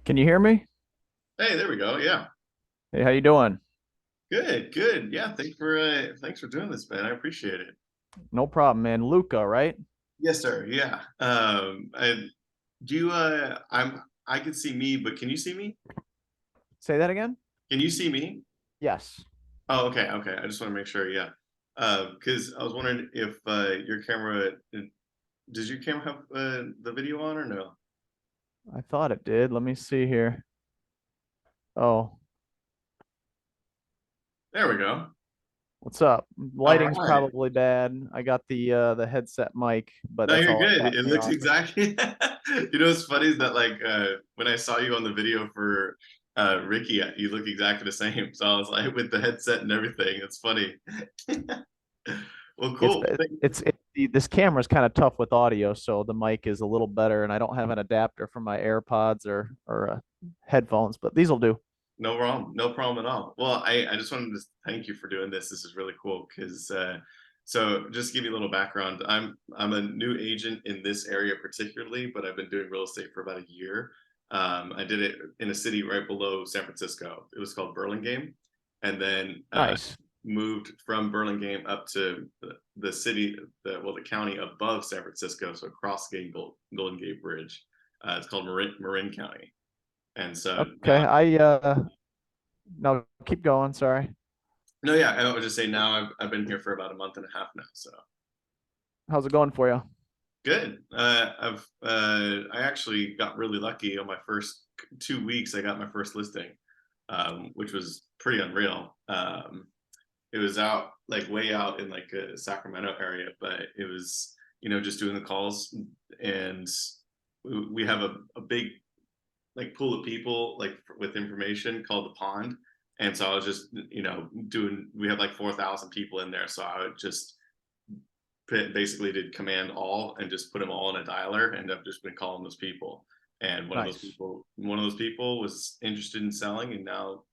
Can you hear me? Hey, there we go. Yeah. Hey, how you doing? Good, good. Yeah, thanks for doing this, man. I appreciate it. No problem, man. Luca, right? Yes, sir. Yeah. I do you I can see me, but can you see me? Say that again? Can you see me? Yes. Oh, okay, okay. I just want to make sure, yeah. Because I was wondering if your camera does your camera have the video on or no? I thought it did. Let me see here. Oh, There we go. what's up? All Lighting's right. probably bad. I got the headset mic, but No, that's you're all I good. got It in the looks office. exactly. You know what's funny is that like when I saw you on the video for Ricky, you look exactly the same. So I was like with the headset and everything. It's funny. Well, It's cool. this camera's kind of tough with audio, so the mic is a little better, and I don't have an adapter for my AirPods or headphones, but these will do. No problem. No problem at all. Well, I just wanted to thank you for doing this. This is really cool because so just to give you a little background. I'm a new agent in this area particularly, but I've been doing real estate for about a year. I did it in a city right below San Francisco. It was called Burlingame, and then Nice. moved from Burlingame up to the city, the county above San Francisco, so across the Golden Gate Bridge. It's called Marin County, and so Okay. No, keep going. Sorry. no, yeah, I would just say now I've been here for about a month and a half now, so How's it going for you? good. I actually got really lucky on my first 2 weeks. I got my first listing, which was pretty unreal. It was out like way out in like a Sacramento area, but it was just doing the calls, and we have a big like pool of people like with information called the pond. And so I was just doing, we had like 4,000 people in there, so I would just basically did command all and just put them all in a dialer, and I've just been calling those people. And Nice. one of those people was interested in selling, and now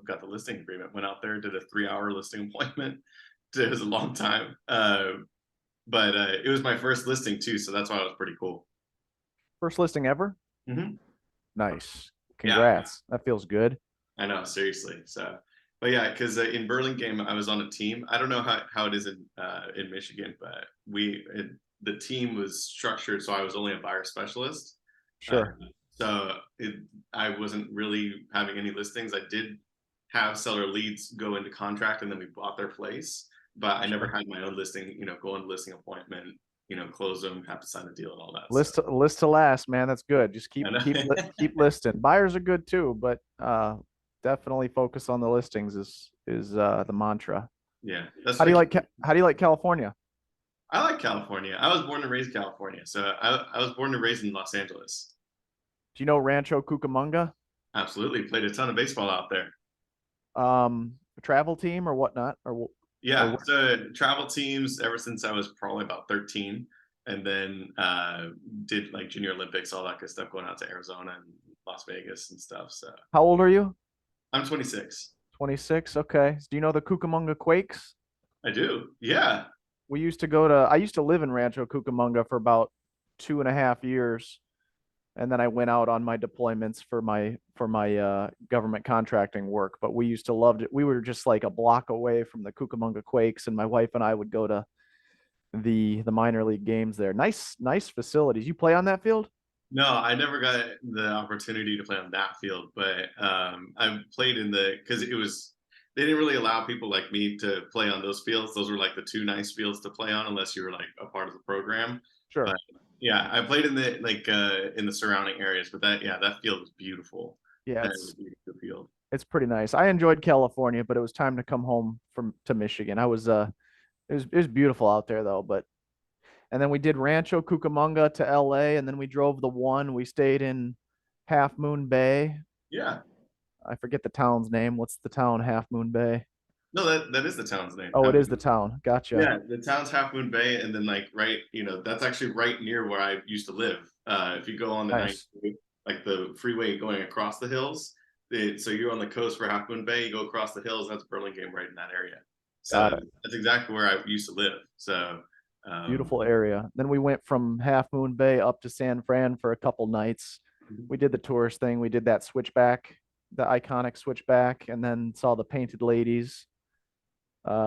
got the listing agreement. Went out there, did a 3 hour listing appointment. It was a long time, but it was my first listing too, so that's why it was pretty cool. First listing ever? Mm-hmm. Nice. Yeah, Congrats. That feels good. I know, seriously. So, but yeah, because in Burlingame, I was on a team. I don't know how it is in Michigan, but the team was structured so I was only a buyer specialist. Uh, Sure. so I wasn't really having any listings. I did have seller leads go into contract, and then we bought their place, but I never Sure. had my own listing. Go on listing appointment, close them, have to sign a deal, and all that. So List to last, man. That's good. Just I keep listing. Buyers are good too, but definitely focus on the listings is the mantra. yeah, that's what I keep. How do you like California? I like California. I was born and raised in California, so I was born and raised in Los Angeles. Do you know Rancho Cucamonga? Absolutely, played a ton of baseball out there. A travel team or whatnot or Yeah, so travel teams ever since I was probably about 13, and then did like Junior Olympics, all that good stuff, going out to Arizona and Las Vegas and stuff. So how old are you? I'm 26. 26. Okay. Do you know the Cucamonga Quakes? I do. Yeah. I used to live in Rancho Cucamonga for about 2.5 years. And then I went out on my deployments for my government contracting work. But we used to love it. We were just like a block away from the Cucamonga Quakes, and my wife and I would go to the minor league games there. Nice facilities. You play on that field? No, I never got the opportunity to play on that field, but I played in because it was they didn't really allow people like me to play on those fields. Those were like the two nice fields to play on unless you were like a part of the program. But Sure. yeah, I played in the in the surrounding areas, but that field was beautiful. Yeah, That was a beautiful field. it's pretty nice. I enjoyed California, but it was time to come home from to Michigan. I was it was beautiful out there though, but and then we did Rancho Cucamonga to LA, and then we drove the one. We stayed in Half Moon Bay. Yeah. I forget the town's name. What's the town, Half Moon Bay? No, that is the town's name. Oh, it is the town. Gotcha. Yeah, the town's Half Moon Bay, and then like right, that's actually right near where I used to live. If you go on the night, Nice. like the freeway going across the hills, so you're on the coast for Half Moon Bay, you go across the hills, that's Burlingame right in that area. So Got it. that's exactly where I used to live. So Beautiful area. Then we went from Half Moon Bay up to San Fran for a couple nights. Mhm. we did the tourist thing. We did that switchback, the iconic switchback, and then saw the painted ladies.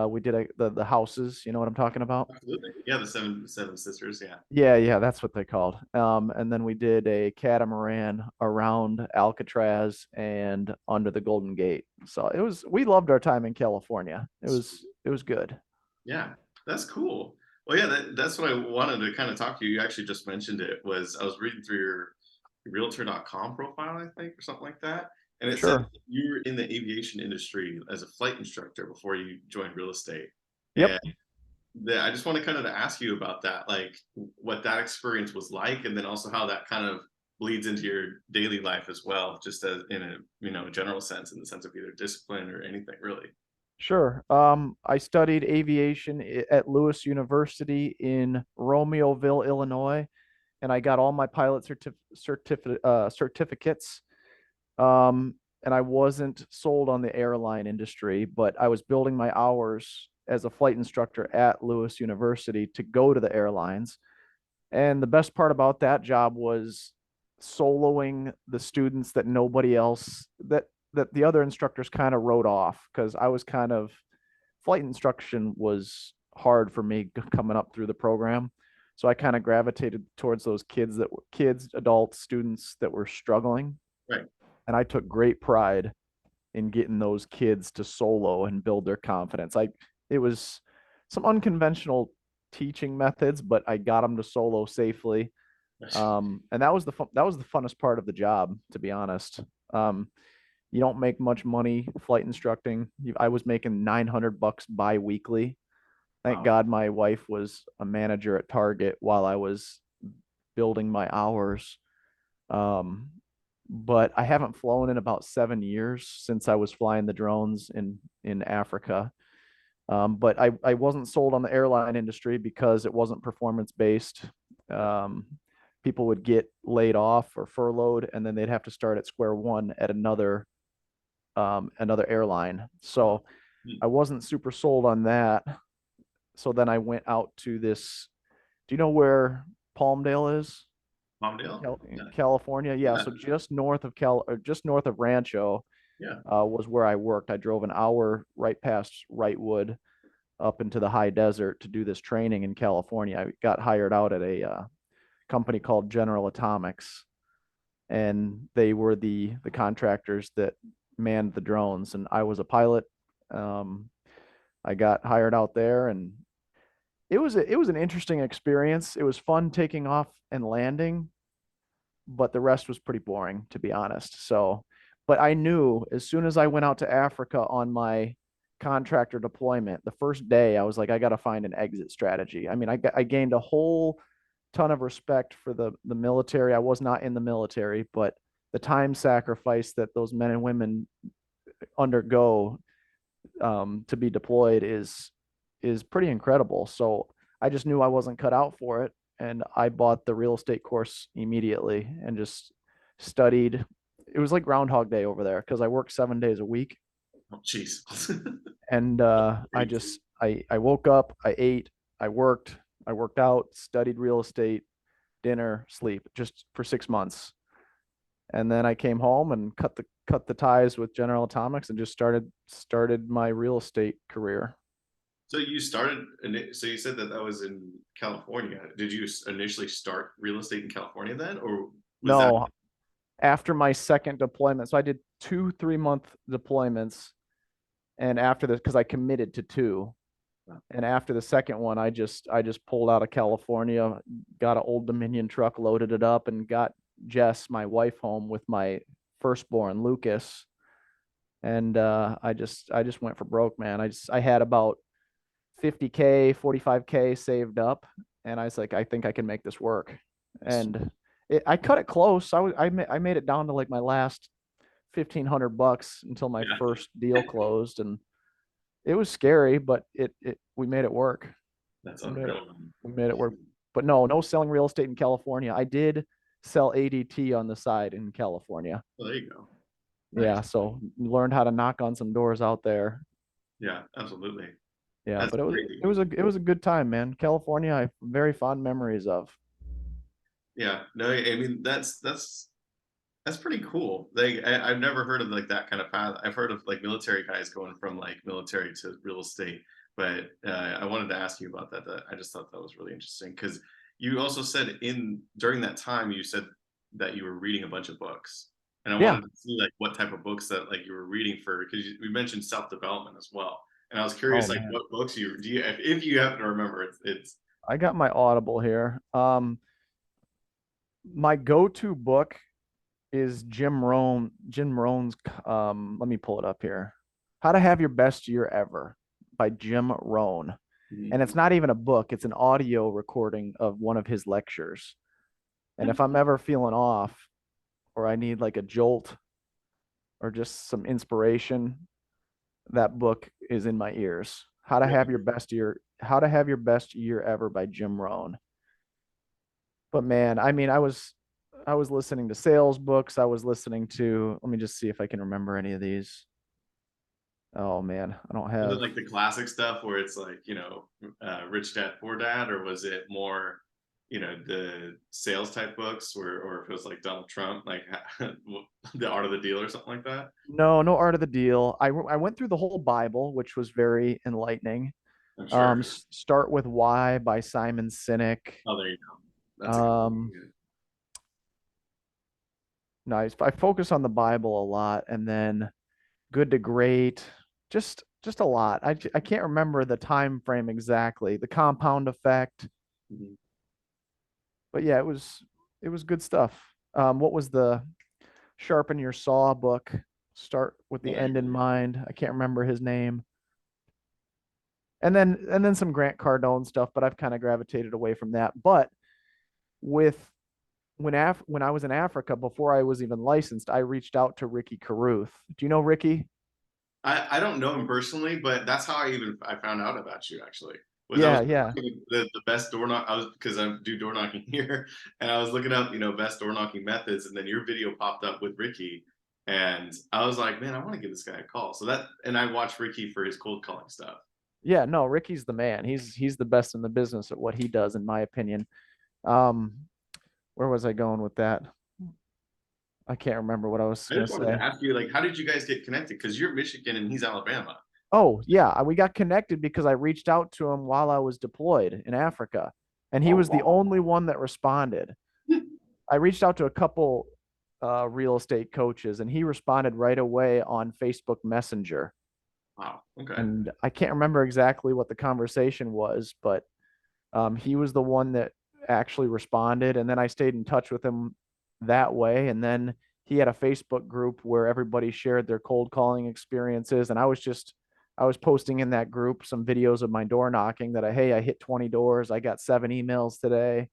We did the houses. You know what I'm talking about? Absolutely. Yeah, the seven sisters. Yeah. Yeah, yeah, that's what they called. And then we did a catamaran around Alcatraz and under the Golden Gate. So we loved our time in California. It was good. Yeah, that's cool. Well, yeah, that's what I wanted to kind of talk to you. You actually just mentioned it. Was I was reading through your Realtor.com profile, I think, or something like that, and it said Sure. you were in the aviation industry as a flight instructor before you joined real estate. Yep. And I just want to kind of ask you about that, like what that experience was like, and then also how that kind of bleeds into your daily life as well, just as in a general sense, in the sense of either discipline or anything really. Sure. I studied aviation at Lewis University in Romeoville, Illinois, and I got all my pilot certificates. Um, and I wasn't sold on the airline industry, but I was building my hours as a flight instructor at Lewis University to go to the airlines. And the best part about that job was soloing the students that nobody else that the other instructors kind of wrote off because I was kind of flight instruction was hard for me coming up through the program. So I kind of gravitated towards those kids that were kids, adults, students that were struggling. Right. And I took great pride in getting those kids to solo and build their confidence. It was some unconventional teaching methods, but I got them to solo safely. And that was the funnest part of the job, to be honest. Um, you don't make much money flight instructing. I was making $900 bi-weekly. Thank Wow. God my wife was a manager at Target while I was building my hours. Um, but I haven't flown in about 7 years since I was flying the drones in Africa. But I wasn't sold on the airline industry because it wasn't performance based. Um, People would get laid off or furloughed, and then they'd have to start at square one at another airline. Wow. So Hmm. I wasn't super sold on that. So then I went out to this. Do you know where Palmdale is? Palmdale. In Yeah. California? Yeah. Yeah. So just north of just north of Rancho, Yeah. was where I worked. I drove an hour right past Wrightwood up into the high desert to do this training in California. I got hired out at a company called General Atomics, and they were the contractors that manned the drones, and I was a pilot. Um, I got hired out there, and it was an interesting experience. It was fun taking off and landing, but the rest was pretty boring, to be honest. So, but I knew as soon as I went out to Africa on my contractor deployment, the first day, I was like, I got to find an exit strategy. I mean, I gained a whole ton of respect for the military. I was not in the military, but the time sacrifice that those men and women undergo to be deployed is pretty incredible. So I just knew I wasn't cut out for it, and I bought the real estate course immediately and just studied. It was like Groundhog Day over there because I worked 7 days a week, Oh, jeez. and Crazy. I woke up, I ate, I worked out, studied real estate, dinner, sleep, just for 6 months. And then I came home and cut the ties with General Atomics and just started my real estate career. So you started, so you said that that was in California. Did you initially start real estate in California then, or was that? No, after my second deployment, so I did two 3 month deployments, and after this, because I committed to two, and after the second one, I just pulled out of California, got an Old Dominion truck, loaded it up, and got Jess, my wife, home with my firstborn Lucas, and I just went for broke, man. I had about 50K, 45K saved up, and I was like, I think I can make this work. And I cut it close. I made it down to like my last $1,500 until my Yeah, first deal closed, and it was scary, but it we made it work. that's We made it unreal. we made it work. But no selling real estate in California. I did sell ADT on the side in California. Well, there you go. Nice. Yeah, so learned how to knock on some doors out there. Yeah, absolutely. Yeah, That's but crazy. it was a good time, man. California, I have very fond memories of. Yeah, no, I mean that's That's pretty cool. Like I've never heard of like that kind of path. I've heard of like military guys going from like military to real estate, but I wanted to ask you about that. That I just thought that was really interesting because you also said in during that time you said that you were reading a bunch of books, and I Yeah. wanted to see like what type of books that like you were reading for because we mentioned self development as well, and I was Oh curious like man. what books you do you if you happen to remember it's I got my Audible here. My go-to book is Jim Rohn's let me pull it up here. How to Have Your Best Year Ever by Jim Rohn. And it's not even a book, it's an audio recording of one of his lectures. And if I'm ever feeling off or I need like a jolt or just some inspiration, that book is in my ears. How to Have Your Best Year Ever by Jim Rohn. But man, I mean, I was listening to sales books. I was listening to, let me just see if I can remember any of these. Oh man, I don't Was it have. like the classic stuff where it's like, Rich Dad Poor Dad, or was it more, the sales type books, or if it was like Donald Trump, like The Art of the Deal or something like that? No, no Art of the Deal. I went through the whole Bible, which was very enlightening. I'm sure. Start with Why by Simon Sinek. Oh, there you go. That's a good Um, one. nice. I focus on the Bible a lot, and then Good to Great. Just a lot. I can't remember the time frame exactly. The Compound Effect. Mhm. But yeah, it was good stuff. What was the Sharpen Your Saw book? Start with Oh, the there you end in go. mind. I can't remember his name. And then some Grant Cardone stuff, but I've kind of gravitated away from that. But with when I was in Africa before I was even licensed, I reached out to Ricky Carruth. Do you know Ricky? I don't know him personally, but that's how I found out about you actually. Was I was Yeah, yeah. looking at the best door knock I was because I do door knocking here, and I was looking up best door knocking methods, and then your video popped up with Ricky, and I was like, man, I want to give this guy a call. So that and I watched Ricky for his cold calling stuff. Yeah, no, Ricky's the man. He's the best in the business at what he does, in my opinion. Um, where was I going with that? I can't remember what I was I gonna just wanted to say. ask you, like, how did you guys get connected? Because you're Michigan and he's Alabama. Oh, yeah, we got connected because I reached out to him while I was deployed in Africa, and he Oh was the wow. only one that responded. I reached out to a couple real estate coaches, and he responded right away on Facebook Messenger. Wow. Okay. And I can't remember exactly what the conversation was, but he was the one that actually responded. And then I stayed in touch with him that way. And then he had a Facebook group where everybody shared their cold calling experiences. And I was posting in that group some videos of my door knocking that hey, I hit 20 doors. I got 7 emails today.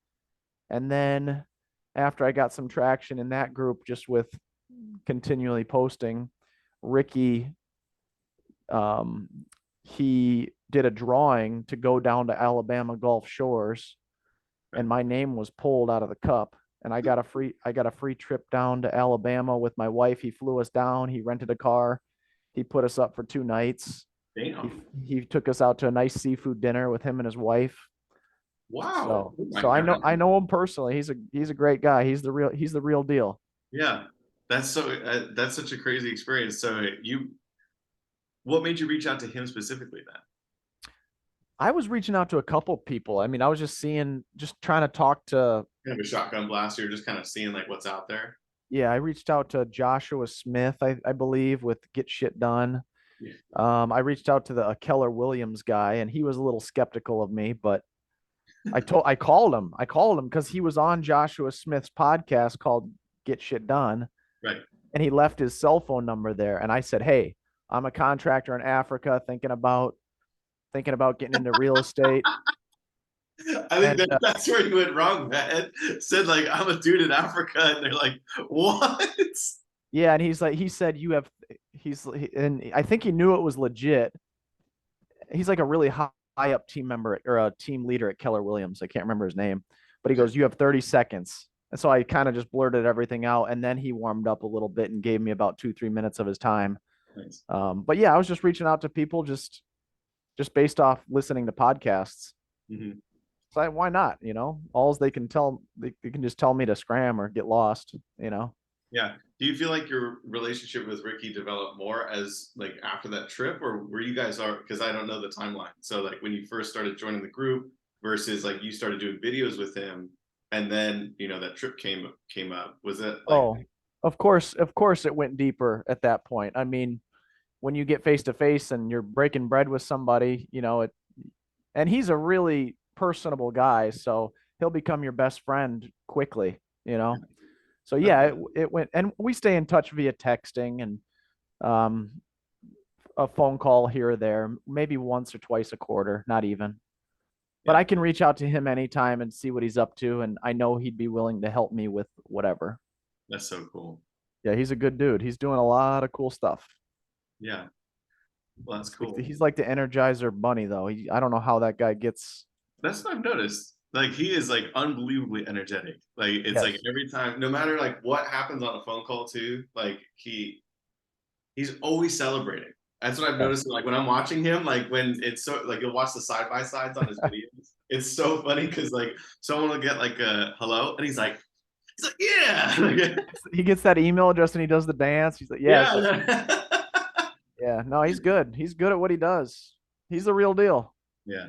And then after I got some traction in that group, just with continually posting, Ricky, um, he did a drawing to go down to Alabama Gulf Shores, Okay. and my name was pulled out of the cup. And I got a free trip down to Alabama with my wife. He flew us down. He rented a car. He put us up for 2 nights. He Damn. he took us out to a nice seafood dinner with him and his wife. Wow. Oh my So God. I know him personally. He's a great guy. He's the real deal. Yeah. That's such a crazy experience. So what made you reach out to him specifically then? I was reaching out to a couple people. I mean, I was just trying to talk to. Kind of a shotgun blast. You're just kind of seeing like what's out there. Yeah, I reached out to Joshua Smith, I believe, with Get Shit Done. Yeah. I reached out to the Keller Williams guy, and he was a little skeptical of me, but I called him because he was on Joshua Smith's podcast called Get Shit Done, Right. and he left his cell phone number there. And I said, hey, I'm a contractor in Africa thinking about getting into real estate. I think And that's where you went wrong, man. Said like I'm a dude in Africa, and they're like, what? yeah, and he said and I think he knew it was legit. He's like a really high up team member or a team leader at Keller Williams. I can't remember his name, but he Okay. goes, "You have 30 seconds." And so I kind of just blurted everything out, and then he warmed up a little bit and gave me about 2 3 minutes of his time. Nice. But yeah, I was just reaching out to people just based off listening to podcasts. Hmm. So why not? Alls they can tell they can just tell me to scram or get lost. Yeah. Do you feel like your relationship with Ricky developed more as like after that trip, or were you guys are because I don't know the timeline. So like when you first started joining the group versus like you started doing videos with him, and then that trip came up. Was it like Oh, of course it went deeper at that point. I mean, when you get face to face and you're breaking bread with somebody, and he's a really personable guy, so he'll become your best friend quickly, you know. So yeah, okay? it went, and we stay in touch via texting and um, a phone call here or there, maybe once or twice a quarter, not even. But Yeah, I can reach out to him anytime and see what he's up to, and I know he'd be willing to help me with whatever. that's so cool. Yeah, he's a good dude. He's doing a lot of cool stuff. Yeah, well, that's Like cool. he's like the Energizer Bunny, though. I don't know how that guy gets. That's what I've noticed. Like he is like unbelievably energetic. Like it's like Yes, every time, no matter like what happens on a phone call too, like he's always celebrating. That's what I've yes. noticed. Like when I'm watching him, like when it's so like you'll watch the side by sides on his videos. It's so funny because like someone will get like a hello, and he's like yeah, He gets that email address and he does the dance. He's like, yeah, it's like, yeah, yeah. No, he's good. He's good at what he does. He's the real deal. yeah.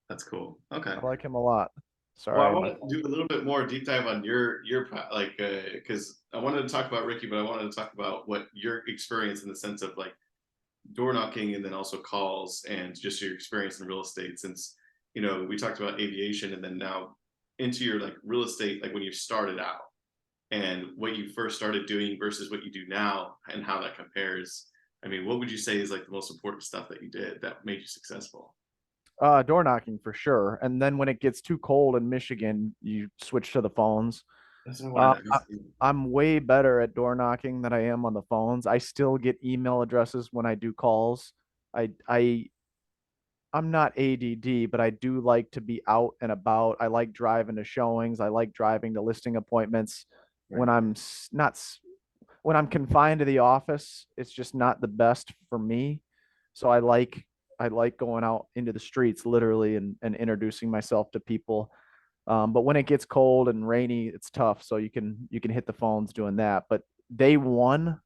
That's cool. Okay. I like him a lot. Well, I Sorry, want to do a little bit more deep dive on your like because I wanted to talk about Ricky, but I wanted to talk about what your experience in the sense of like door knocking and then also calls and just your experience in real estate since we talked about aviation and then now into your like real estate like when you started out and what you first started doing versus what you do now and how that compares. I mean, what would you say is like the most important stuff that you did that made you successful? door knocking for sure. And then when it gets too cold in Michigan, you switch to the phones. That's what I wanted Um, to I, ask you. I'm way better at door knocking than I am on the phones. I still get email addresses when I do calls. I I I'm not ADD, but I do like to be out and about. I like driving to showings. I like driving to listing appointments. When Right, I'm not when I'm confined to the office, it's just not the best for me. So I like going out into the streets literally and introducing myself to people. But when it gets cold and rainy, it's tough. So you can hit the phones doing that. But day one,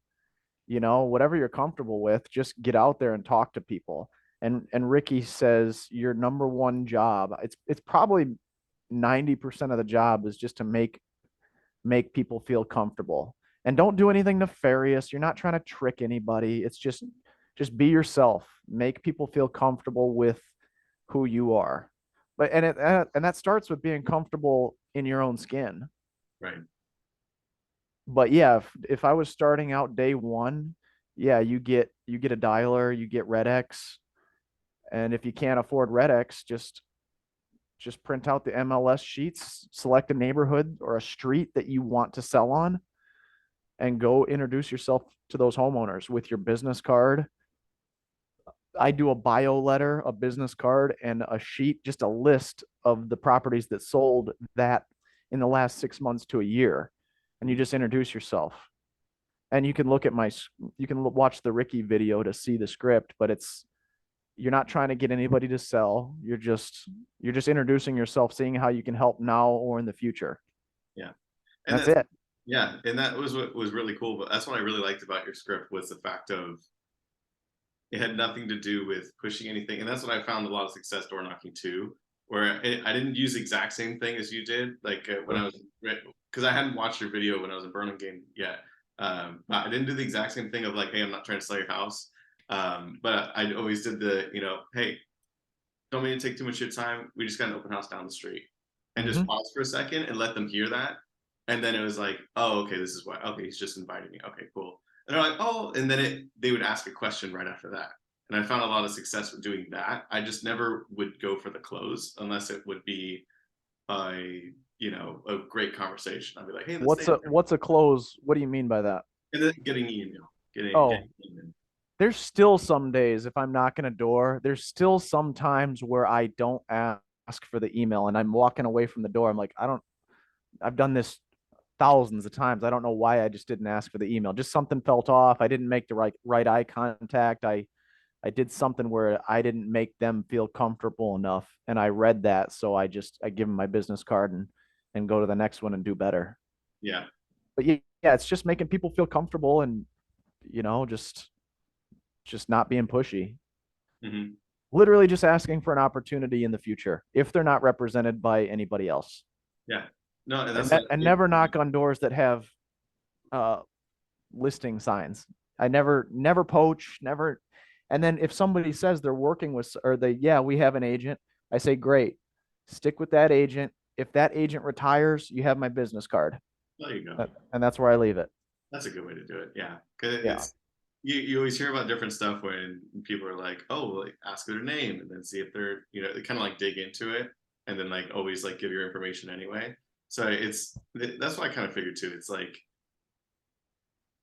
whatever you're comfortable with, just get out there and talk to people. And Ricky says your number one job, it's probably 90% of the job is just to make people feel comfortable. And don't do anything nefarious. You're not trying to trick anybody. It's just be yourself. Make people feel comfortable with who you are. But and that starts with being comfortable in your own skin. right. But yeah, if I was starting out day one, yeah, you get a dialer, you get Red X, and if you can't afford Red X, just print out the MLS sheets, select a neighborhood or a street that you want to sell on, and go introduce yourself to those homeowners with your business card. I do a bio letter, a business card, and a sheet, just a list of the properties that sold that in the last 6 months to a year. And you just introduce yourself. And you can look at you can watch the Ricky video to see the script, but you're not trying to get anybody to sell. You're just introducing yourself, seeing how you can help now or in the future. Yeah. And That's that's it. yeah, and that was what was really cool. But that's what I really liked about your script was the fact of it had nothing to do with pushing anything, and that's what I found a lot of success door knocking too. Where I didn't use the exact same thing as you did, like when I Sure. was because I hadn't watched your video when I was in Birmingham yet. But I didn't do the exact same thing of like, hey, I'm not trying to sell your house. But I always did the, hey, don't mean to take too much of your time. We just got an open house down the street, and just Mm-hmm. pause for a second and let them hear that. And then it was like, oh, okay, this is why. Okay, he's just inviting me. Okay, cool. And they're like, oh, and then they would ask a question right after that. And I found a lot of success with doing that. I just never would go for the close unless it would be a great conversation. I'd be like, hey, let's stay. What's a close? What do you mean by that? And then getting email, getting Oh, email. there's still some days if I'm knocking a door, there's still some times where I don't ask for the email and I'm walking away from the door. I'm like, I've done this thousands of times. I don't know why I just didn't ask for the email. Just something felt off. I didn't make the right eye contact. I did something where I didn't make them feel comfortable enough. And I read that. So I give them my business card and go to the next one and do better. Yeah. But yeah, yeah, it's just making people feel comfortable and, just not being pushy. Hmm. Literally just asking for an opportunity in the future if they're not represented by anybody else. Yeah. No, and And that's a and big never point. knock on doors that have uh listing signs. I never poach, never. And then if somebody says they're working with, or yeah, we have an agent, I say, great, stick with that agent. If that agent retires, you have my business card. There you go. And that's where I leave it. That's a good way to do it. Yeah, because Yeah. it's you always hear about different stuff when people are like, oh, like ask their name and then see if they're they kind of like dig into it and then like always like give your information anyway. So that's what I kind of figured too. It's like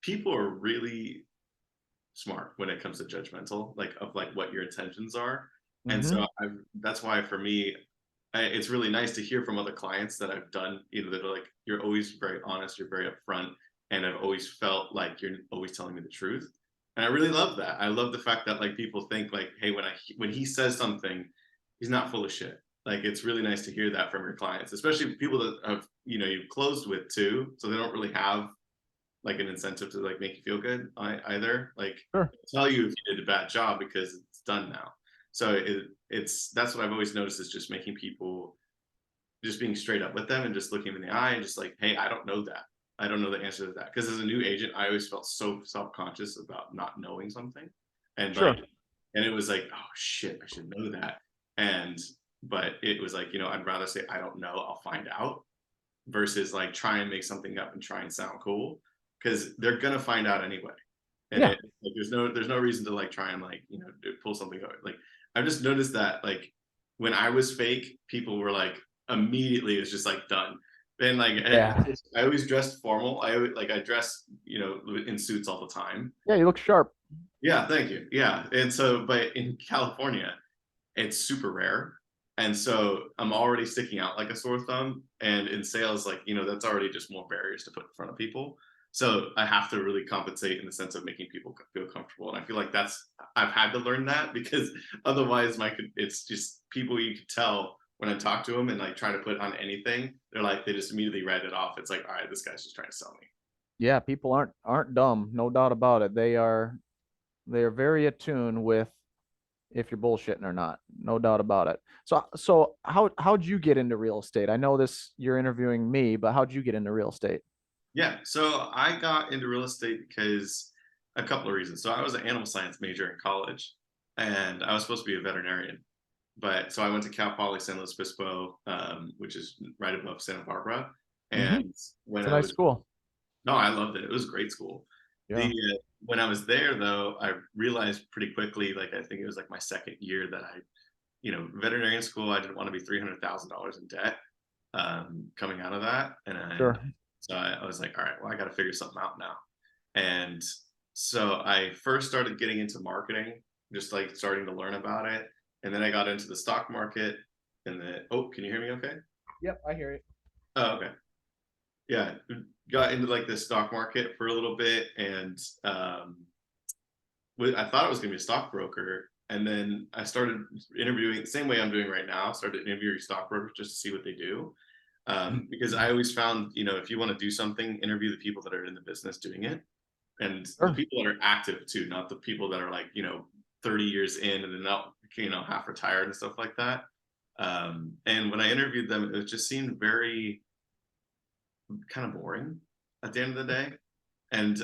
people are really smart when it comes to judgmental, like of like what your intentions are. And Mm-hmm. so that's why for me, it's really nice to hear from other clients that I've done, that are like, you're always very honest, you're very upfront, and I've always felt like you're always telling me the truth. And I really love that. I love the fact that like people think like, hey, when he says something, he's not full of shit. Like it's really nice to hear that from your clients, especially people that have you've closed with too, so they don't really have like an incentive to like make you feel good either. Like Sure. tell you if you did a bad job because it's done now. So it's that's what I've always noticed is just making people just being straight up with them and just looking them in the eye and just like, hey, I don't know that. I don't know the answer to that. Because as a new agent, I always felt so self-conscious about not knowing something. And like, Sure. and it was like, oh shit, I should know that. And but it was like, I'd rather say I don't know, I'll find out versus like try and make something up and try and sound cool because they're gonna find out anyway. And Yeah. like there's no reason to like try and like pull something out. Like I've just noticed that like when I was fake, people were like immediately it's just like done. And like Yeah. I always dressed formal. I dress in suits all the time. Yeah. You look sharp. Yeah, thank you. Yeah, and so but in California, it's super rare. And so I'm already sticking out like a sore thumb. And in sales, like, that's already just more barriers to put in front of people. So I have to really compensate in the sense of making people feel comfortable. And I feel like I've had to learn that because otherwise, it's just people you could tell when I talk to them and like try to put on anything, they just immediately write it off. It's like, all right, this guy's just trying to sell me. Yeah. People aren't dumb. No doubt about it. They are very attuned with if you're bullshitting or not. No doubt about it. So how'd you get into real estate? I know this you're interviewing me, but how'd you get into real estate? Yeah. So I got into real estate because a couple of reasons. So I was an animal science major in college and I was supposed to be a veterinarian. But so I went to Cal Poly San Luis Obispo, which is right above Santa Barbara. Mm-hmm. And when It's a I nice was, school. no, I loved it. It was a great school. The Yeah. When I was there, though, I realized pretty quickly, like I think it was like my second year that veterinarian school, I didn't want to be $300,000 in debt coming out of that, and Sure. so I was like, all right, well, I got to figure something out now. And so I first started getting into marketing, just like starting to learn about it. And then I got into the stock market. And then, oh, can you hear me okay? Yep, I hear it. Oh, okay. Yeah. Got into like the stock market for a little bit. And I thought I was going to be a stockbroker. And then I started interviewing the same way I'm doing right now, started interviewing stockbrokers just to see what they do. Because I always found, if you want to do something, interview the people that are in the business doing it and the Sure. people that are active too, not the people that are like 30 years in and then not half retired and stuff like that. And when I interviewed them, it just seemed very kind of boring at the end of the day. And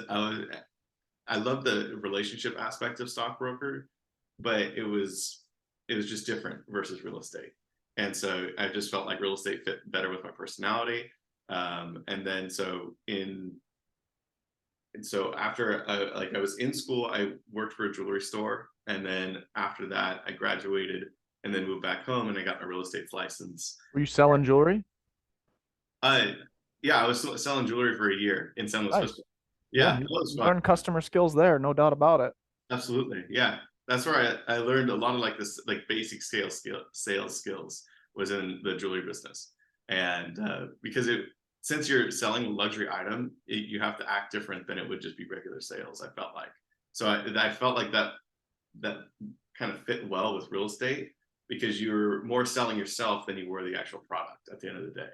I love the relationship aspect of stockbroker, but it was just different versus real estate. And so I just felt like real estate fit better with my personality. And then so after like I was in school, I worked for a jewelry store, and then after that, I graduated and then moved back home, and I got my real estate license. Were you selling jewelry? Uh, yeah, I was selling jewelry for a year in San Luis Obispo. Nice. Yeah, Yeah, it was you fun. learn customer skills there, no doubt about it. Absolutely, yeah. That's where I learned a lot of like this like basic sales skills was in the jewelry business, and because it since you're selling a luxury item, you have to act different than it would just be regular sales. I felt like so I felt like that kind of fit well with real estate because you're more selling yourself than you were the actual product at the end of the day.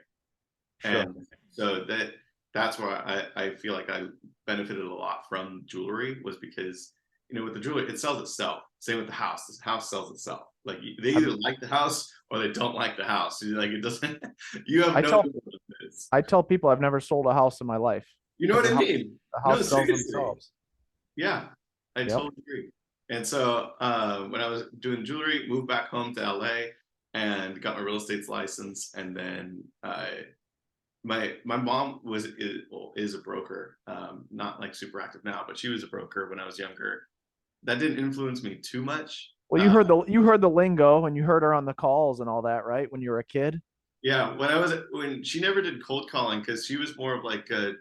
Sure. And so that that's why I feel like I benefited a lot from jewelry was because with the jewelry it sells itself. Same with the house. The house sells itself. Like they I'm, either like the house or they don't like the house. Like it doesn't. You have I no tell business. I tell people I've never sold a house in my life You know because what I mean? the No, house sells seriously. themselves. Yeah, I Yep. totally agree. And so when I was doing jewelry, moved back home to LA and got my real estate license, and then my mom is a broker, not like super active now, but she was a broker when I was younger. That didn't influence me too much. Well, you heard the lingo and you heard her on the calls and all that, right? When you were a kid. Yeah, when she never did cold calling because she was more of like a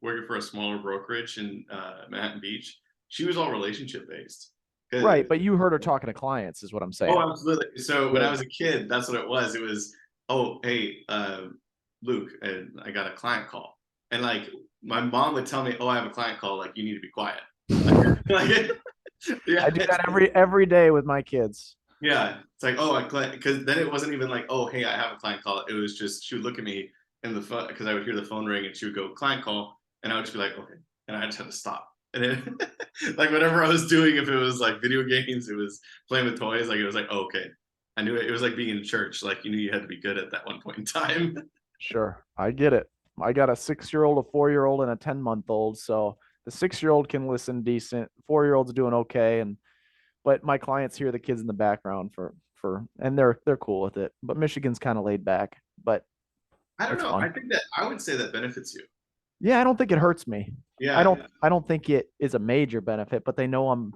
working for a smaller brokerage in Manhattan Beach. She was all relationship based. Right, but you heard her talking to clients, is what I'm saying. Oh, absolutely. So when I Yeah. was a kid, that's what it was. It was, oh, hey, Luke, and I got a client call, and like my mom would tell me, oh, I have a client call. Like you need to be quiet. Like, like I yeah, do that every day with my kids. yeah. It's like, oh, I client, because then it wasn't even like, oh, hey, I have a client call. It was just she would look at me in the phone because I would hear the phone ring, and she would go client call, and I would just be like, okay, and I just had to stop. And then, like whatever I was doing, if it was like video games, it was playing with toys, like it was like, oh, okay, I knew it. It was like being in church, like you knew you had to be good at that one point in time. Sure, I get it. I got a 6-year-old, a 4-year-old, and a 10-month-old. So the 6-year-old can listen decent. 4-year-old's doing okay, and but my clients hear the kids in the background and they're cool with it. But Michigan's kind of laid back, but I don't it's know. fun. I think that I would say that benefits you. Yeah, I don't think it hurts me. Yeah, yeah, I don't think it is a major benefit, but they know I'm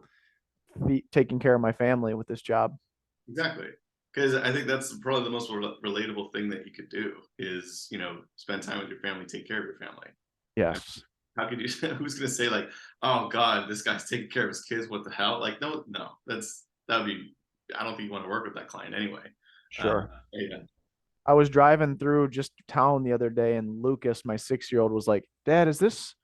taking care of my family with this job. exactly. Because I think that's probably the most relatable thing that you could do is spend time with your family, take care of your family. Yes, How could you? Who's gonna say like, oh God, this guy's taking care of his kids? What the hell? Like, no, no, that would be. I don't think you want to work with that client anyway. Uh, sure. yeah. I was driving through just town the other day, and Lucas, my 6-year-old, was like, "Dad, is this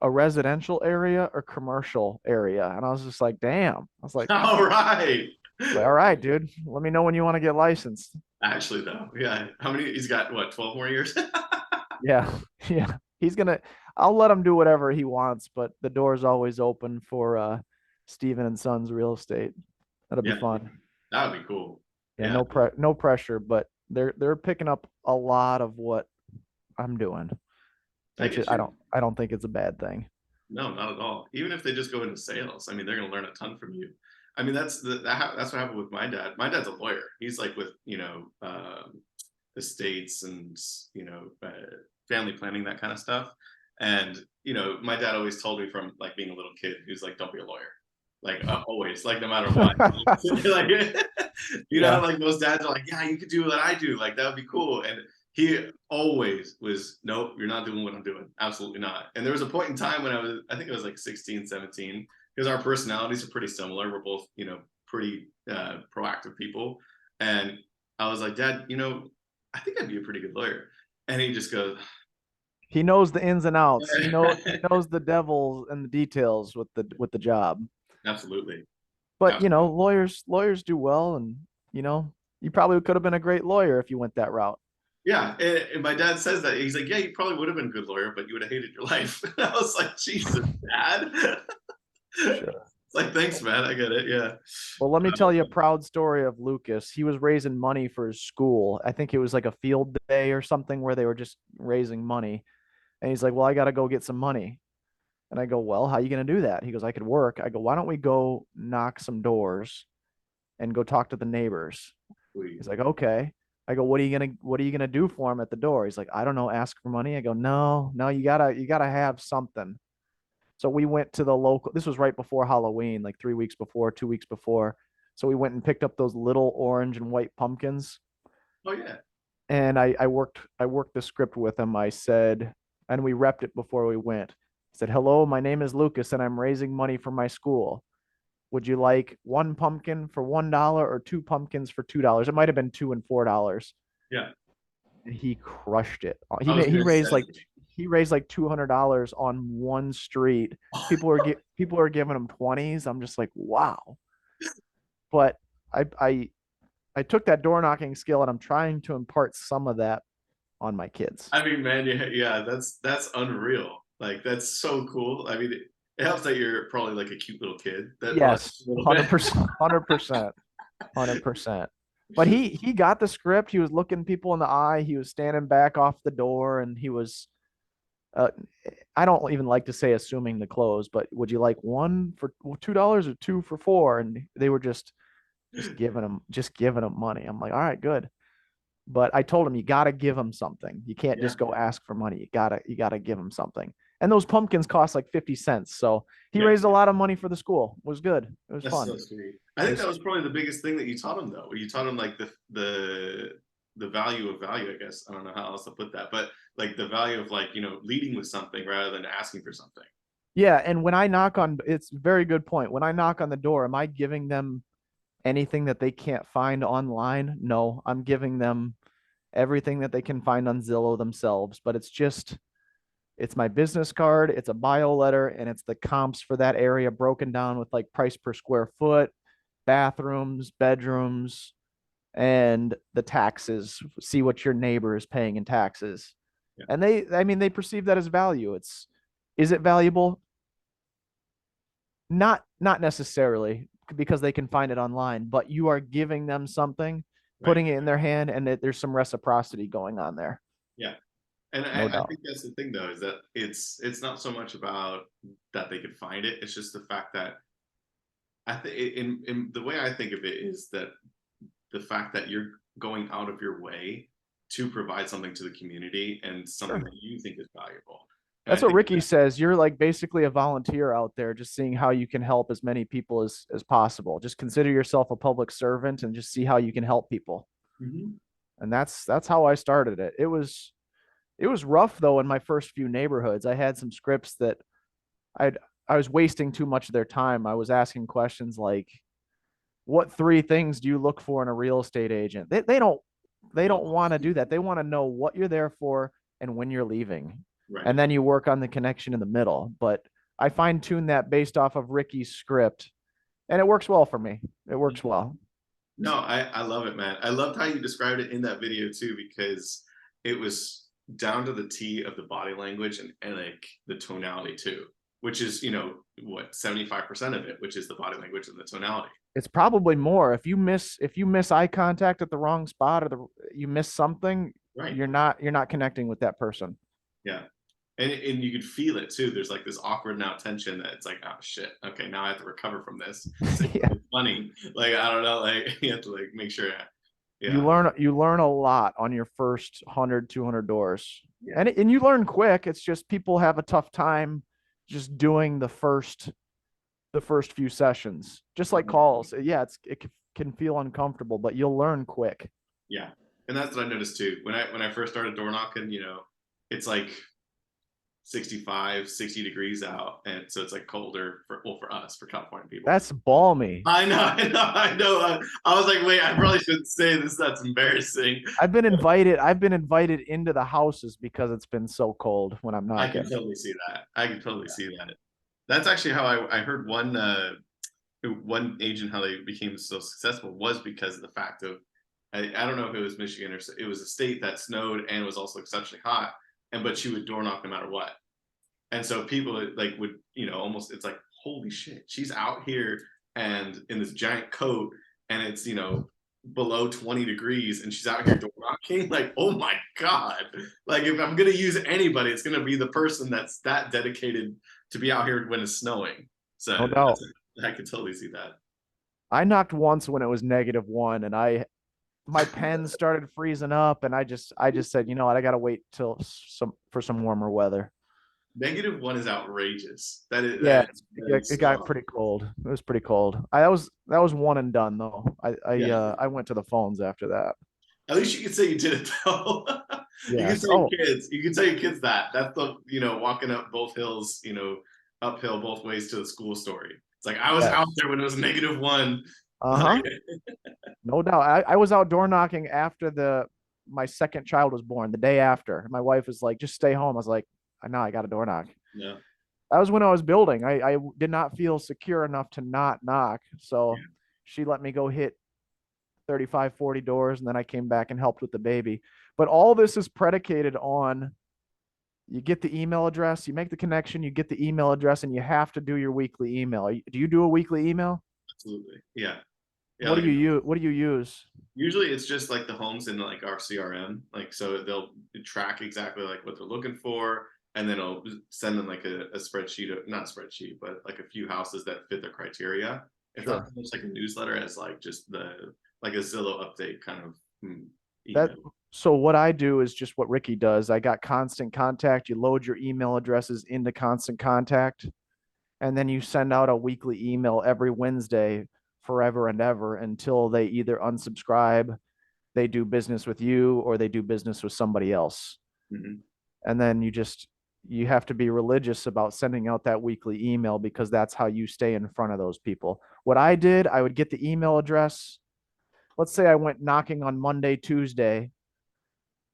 a residential area or commercial area?" And I was just like, "Damn." All right. All right, dude. Let me know when you want to get licensed." Actually, though, yeah. How many? He's got what? 12 more years. Yeah, yeah. He's gonna. I'll let him do whatever he wants, but the door's always open for Steven and Sons Real Estate. That'll be Yeah, fun. that would be cool. Yeah, Yeah, no pressure, but they're picking up a lot of what I'm doing, I which get you. I don't think it's a bad thing. No, not at all. Even if they just go into sales, I mean, they're going to learn a ton from you. I mean, that's what happened with my dad. My dad's a lawyer. He's like with estates and family planning, that kind of stuff. And my dad always told me from like being a little kid, he was like, "Don't be a lawyer." Like always, like no matter what. Like Yeah. like most dads are like, "Yeah, you could do what I do. Like that would be cool." And he always was, "Nope, you're not doing what I'm doing. Absolutely not." And there was a point in time when I think it was like 16, 17, because our personalities are pretty similar. We're both, pretty proactive people. And I was like, "Dad, I think I'd be a pretty good lawyer." And he just goes, He knows the ins and outs. He knows the devils and the details with the job. absolutely. But Absolutely. lawyers do well, and you probably could have been a great lawyer if you went that route. Yeah. And my dad says that. He's like, "Yeah, you probably would have been a good lawyer, but you would have hated your life." And I was like, "Jesus, Dad." Sure. It's like, thanks, man. I get it. Yeah. Well, let me tell you a proud story of Lucas. He was raising money for his school. I think it was like a field day or something where they were just raising money. And he's like, "Well, I got to go get some money." And I go, "Well, how are you going to do that?" He goes, "I could work." I go, "Why don't we go knock some doors and go talk to the neighbors?" Sweet. He's like, "Okay." I go, what are you gonna do for him at the door?" He's like, "I don't know, ask for money." I go, "No, no, you gotta have something." So we went to the local, this was right before Halloween, like 3 weeks before, 2 weeks before. So we went and picked up those little orange and white pumpkins. Oh yeah. And I worked the script with him. I said, and we repped it before we went. I said, "Hello, my name is Lucas and I'm raising money for my school. Would you like one pumpkin for $1 or two pumpkins for $2?" It might have been $2 and $4. Yeah. And he crushed it. I was gonna say. He raised like $200 on one street. People are giving him 20s. I'm just like, wow. But I I I took that door knocking skill and I'm trying to impart some of that on my kids. I mean, man, yeah, yeah, that's unreal. Like that's so cool. I mean, it helps that you're probably like a cute little kid. That probably Yes, a little bit. 100%, 100%, 100%. But he got the script. He was looking people in the eye. He was standing back off the door, and he was. Uh, I don't even like to say assuming the close, but would you like one for $2 or two for four? And they were just giving him money. I'm like, all right, good. But I told him you got to give him something. You can't Yeah, just go ask for money. You gotta give him something. And those pumpkins cost like 50 cents. So he yeah, raised a lot of money for the school. It was good. It was that's fun. so sweet. I It think was that was probably the biggest thing that you taught him, though. You taught him like the value of value. I guess I don't know how else to put that, but like the value of like leading with something rather than asking for something. Yeah, and when I knock on, it's a very good point. When I knock on the door, am I giving them anything that they can't find online? No, I'm giving them everything that they can find on Zillow themselves, but it's my business card, it's a bio letter, and it's the comps for that area broken down with like price per square foot, bathrooms, bedrooms, and the taxes. See what your neighbor is paying in taxes. Yeah, And I mean, they perceive that as value. Is it valuable? Not necessarily because they can find it online, but you are giving them something, right. putting it in their hand, and there's some reciprocity going on there. Yeah. And No I doubt. think that's the thing though, is that it's not so much about that they could find it. It's just the fact that I think in the way I think of it is that the fact that you're going out of your way to provide something to the community and something Sure. that you think is valuable. And That's I what think Ricky says. You're like basically a volunteer out there, just seeing how you can help as many people as possible. Just consider yourself a public servant and just see how you can help people. Mhm. And that's how I started it. It was rough though in my first few neighborhoods. I had some scripts that I'd I was wasting too much of their time. I was asking questions like, what three things do you look for in a real estate agent? They don't Oh, want to do that. They want to know what you're there for and when you're leaving. And right. then you work on the connection in the middle. But I fine tune that based off of Ricky's script, and it works well for me. It works well. No, I love it, man. I loved how you described it in that video too, because it was down to the T of the body language and like the tonality too, which is, what, 75% of it, which is the body language and the tonality. It's probably more. If you miss eye contact at the wrong spot, or you miss something, Right. you're not connecting with that person. Yeah. And you could feel it too. There's like this awkward now tension that it's like, oh shit, okay, now I have to recover from this. Say Yeah. something funny. Like, I don't know, like you have to like make sure. you Yeah. learn you learn a lot on your first 100 200 doors, Yeah. and you learn quick. It's just people have a tough time just doing the first few sessions, just like calls. Yeah, it can feel uncomfortable, but you'll learn quick. Yeah. And that's what I noticed too. When I first started door knocking, it's like 65, 60 degrees out. And so it's like colder for us, for California people. That's balmy. I know, I know, I know. I was like, wait, I probably shouldn't say this. That's embarrassing. I've been invited into the houses because it's been so cold when I'm I can knocking. totally see that. I can totally see that. That's actually how I heard one agent how they became so successful was because of the fact of I don't know if it was Michigan or it was a state that snowed and was also exceptionally hot, and but she would door knock no matter what. And so people like would almost it's like holy shit, she's out here and in this giant coat and it's below 20 degrees and she's out here door knocking. Like, oh my god, like if I'm gonna use anybody, it's gonna be the person that's that dedicated to be out here when it's snowing. So No doubt. I could totally see that. I knocked once when it was -1, and my pen started freezing up, and I just said, you know what, I gotta wait till some warmer weather. -1 is outrageous. That is Yeah, that it is got so pretty cold. It was pretty cold. That was one and done though. yeah. I went to the phones after that. At least you can say you did it though. You can Yes. tell your Oh, kids. You can tell your kids that. That's the walking up both hills, uphill both ways to the school story. It's like I was out yes. there when it was -1. Uh-huh. No doubt. I was outdoor knocking after my second child was born, the day after. My wife was like, just stay home. I was like, I know I got a door knock. No. That was when I was building. I did not feel secure enough to not knock. So Yeah. she let me go hit 35, 40 doors, and then I came back and helped with the baby. But all this is predicated on you get the email address, you make the connection, you get the email address, and you have to do your weekly email. Do you do a weekly email? Absolutely. Yeah. Yeah. What do Like you use? What do you use? usually it's just like the homes in like our CRM. Like so they'll track exactly like what they're looking for, and then it'll send them like a spreadsheet of not a spreadsheet, but like a few houses that fit their criteria. It's not Sure. so much like a newsletter as like just the like a Zillow update kind of That email. so what I do is just what Ricky does. I got Constant Contact. You load your email addresses into Constant Contact, and then you send out a weekly email every Wednesday forever and ever until they either unsubscribe, they do business with you, or they do business with somebody else. Mm-hmm. And then you have to be religious about sending out that weekly email because that's how you stay in front of those people. What I did, I would get the email address. Let's say I went knocking on Monday, Tuesday.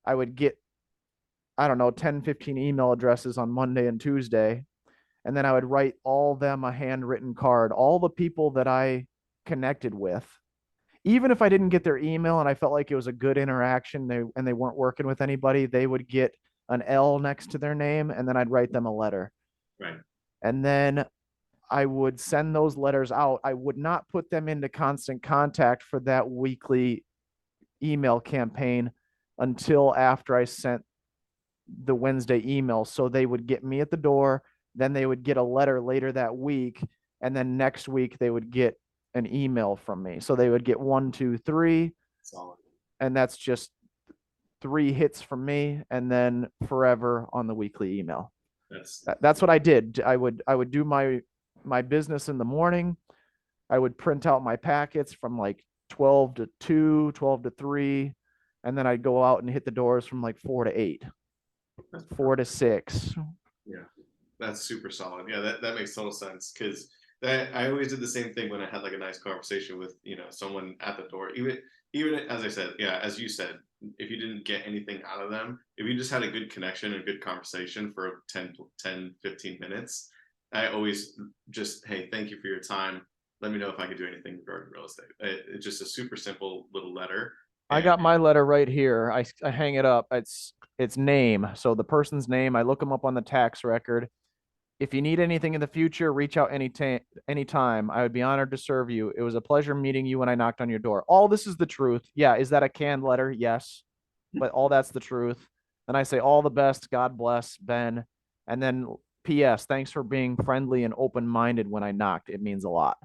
I would get, I don't know, 10, 15 email addresses on Monday and Tuesday. And then I would write all them a handwritten card, all the people that I connected with. Even if I didn't get their email and I felt like it was a good interaction, they weren't working with anybody, they would get an L next to their name, and then I'd write them a letter. Right. And then I would send those letters out. I would not put them into Constant Contact for that weekly email campaign until after I sent the Wednesday email. So they would get me at the door, then they would get a letter later that week, and then next week they would get an email from me. So they would get one, two, three, Solid. and that's just three hits from me, and then forever on the weekly email. That's That's what I did. I would do my business in the morning. I would print out my packets from like 12 to 2, 12 to 3, and then I'd go out and hit the doors from like 4 to 8, that's 4 to 6. yeah. That's super solid. Yeah, that makes total sense because that I always did the same thing when I had like a nice conversation with someone at the door. Even as I said, yeah, as you said, if you didn't get anything out of them, if you just had a good connection and good conversation for 10, 10, 15 minutes, I always just, hey, thank you for your time. Let me know if I could do anything regarding real estate. It's just a super simple little letter. I And got my letter right here. I hang it up. It's name. So the person's name, I look them up on the tax record. If you need anything in the future, reach out anytime. I would be honored to serve you. It was a pleasure meeting you when I knocked on your door. All this is the truth. Yeah, is that a canned letter? Yes. But all that's the truth. And I say all the best, God bless, Ben. And then PS, thanks for being friendly and open-minded when I knocked. It means a lot.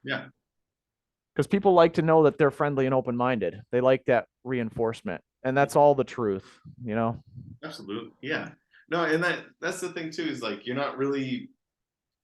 yeah, Because people like to know that they're friendly and open-minded. They like that reinforcement. And that's all the truth, you know? absolutely. Yeah. No, and that's the thing too, is like you're not really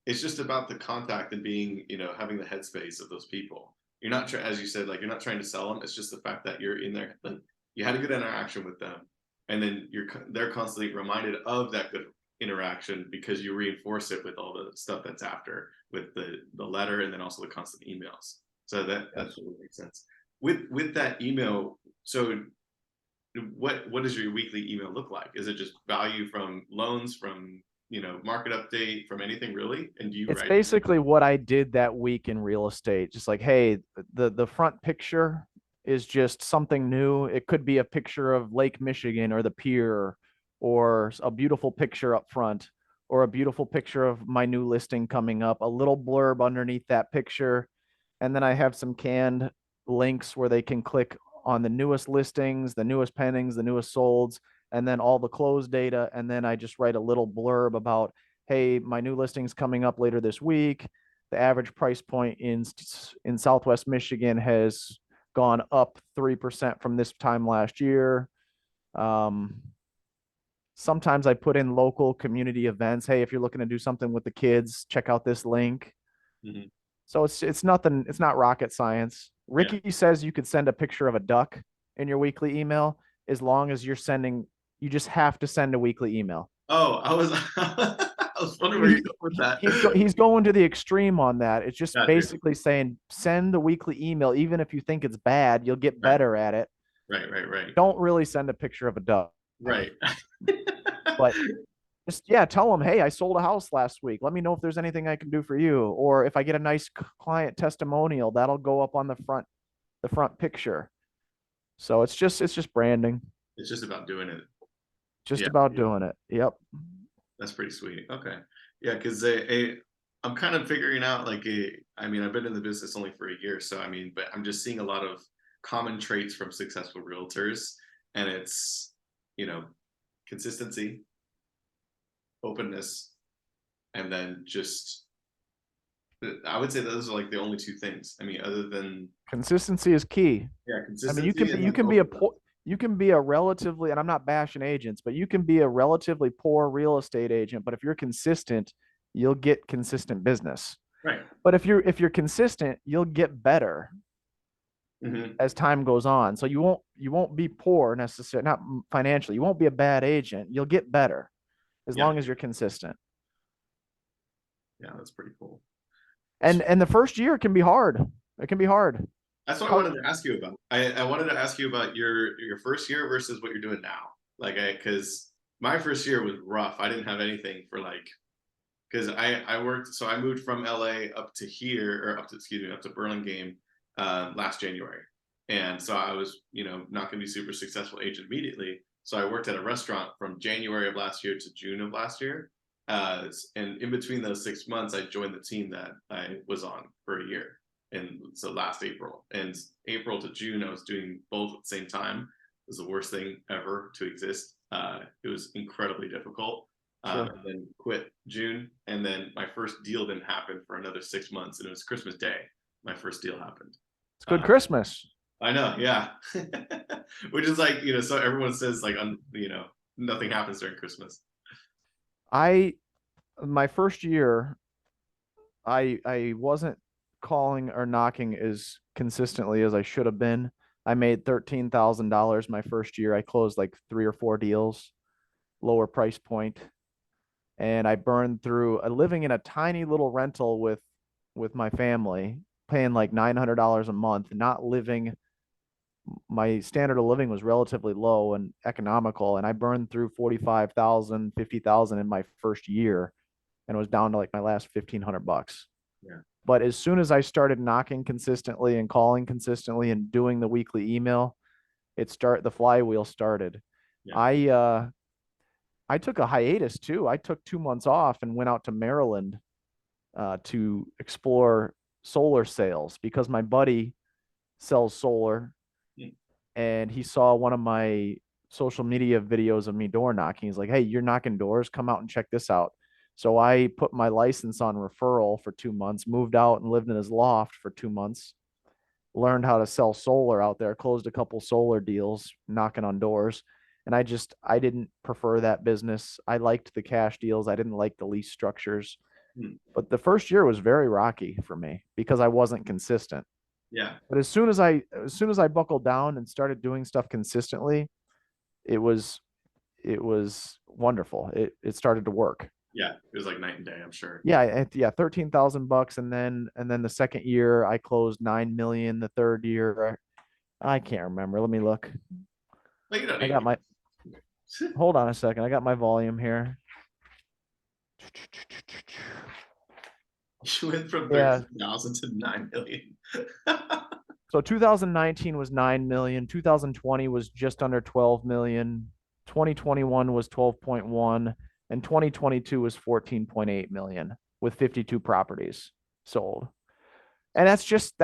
it's just about the contact and being, having the headspace of those people. You're not as you said, like you're not trying to sell them. It's just the fact that you're in there, like you had a good interaction with them, and then they're constantly reminded of that good interaction because you reinforce it with all the stuff that's after, with the letter and then also the constant emails. So that Yes. totally makes sense. With that email, so what does your weekly email look like? Is it just value from loans, from market update, from anything really? And do you It's write? basically what I did that week in real estate. Just like, hey, the front picture is just something new. It could be a picture of Lake Michigan or the pier, or a beautiful picture up front, or a beautiful picture of my new listing coming up, a little blurb underneath that picture. And then I have some canned links where they can click on the newest listings, the newest pendings, the newest solds, and then all the closed data. And then I just write a little blurb about, hey, my new listing's coming up later this week. The average price point in Southwest Michigan has gone up 3% from this time last year. Um, Sometimes I put in local community events. Hey, if you're looking to do something with the kids, check out this link. Mhm. So it's nothing. It's not rocket science. Yeah. Ricky says you could send a picture of a duck in your weekly email as long as you're sending. You just have to send a weekly email. Oh, I was I was wondering where you're he, going with that. he's going to the extreme on that. It's just Gotcha. basically saying send the weekly email, even if you think it's bad, you'll get Right, better at it. right, right, right, Don't really send a picture of a duck, right. but just yeah, tell them, hey, I sold a house last week. Let me know if there's anything I can do for you, or if I get a nice client testimonial, that'll go up on the front picture. So it's just branding. It's just about doing it. Just Yeah, about doing it. Yep. that's pretty sweet. Okay. Yeah, because I'm kind of figuring out like I mean, I've been in the business only for a year, so I mean, but I'm just seeing a lot of common traits from successful realtors, and it's, you know, consistency, openness, and then just I would say those are like the only two things. I mean, other than Consistency is key. yeah, I mean, consistency and you then can be a openness. poor, you can be a relatively, and I'm not bashing agents, but you can be a relatively poor real estate agent, but if you're consistent, you'll get consistent business. Right. But if you're consistent, you'll get better Hmm. as time goes on. So you won't be poor necessarily, not financially. You won't be a bad agent. You'll get better as Yeah. long as you're consistent. Yeah, that's pretty cool. And the first year can be hard. It can be hard. That's what I wanted to ask you about. I wanted to ask you about your first year versus what you're doing now. Like, because my first year was rough. I didn't have anything for like, because I worked, so I moved from LA up to here, or up to, excuse me, up to Burlingame last January. And so I was, you know, not going to be super successful agent immediately. So I worked at a restaurant from January of last year to June of last year. And in between those 6 months, I joined the team that I was on for a year. And so last April and April to June, I was doing both at the same time. It was the worst thing ever to exist. It was incredibly difficult. Sure. And then quit June. And then my first deal didn't happen for another 6 months. And it was Christmas Day. My first deal happened. It's good Uh, Christmas. I know, yeah. Which is like, you know, so everyone says like, you know, nothing happens during Christmas. I my first year, I wasn't calling or knocking as consistently as I should have been. I made $13,000 my first year. I closed like three or four deals, lower price point, and I burned through living in a tiny little rental with my family, paying like $900 a month, not living. My standard of living was relatively low and economical, and I burned through 45,000, 50,000 in my first year, and it was down to like my last 1,500 bucks. Yeah, But as soon as I started knocking consistently and calling consistently and doing the weekly email, the flywheel started. yeah. I I took a hiatus too. I took 2 months off and went out to Maryland to explore solar sales because my buddy sells solar Mm, and he saw one of my social media videos of me door knocking. He's like, "Hey, you're knocking doors. Come out and check this out." So I put my license on referral for 2 months, moved out and lived in his loft for 2 months, learned how to sell solar out there, closed a couple solar deals, knocking on doors. And I didn't prefer that business. I liked the cash deals. I didn't like the lease structures. mm. But the first year was very rocky for me because I wasn't consistent. Yeah, But as soon as I buckled down and started doing stuff consistently, it was it was wonderful. It started to work. yeah. It was like night and day, I'm sure. Yeah, 13,000 bucks, and then the second year I closed 9 million. The third year I can't remember. Let me look. Like, you don't I need got my to. hold on a second. I got my volume here. You went from Yeah. 13,000 to 9 million. So 2019 was 9 million. 2020 was just under 12 million. 2021 was 12.1, and 2022 was 14.8 million with 52 properties sold. And that's just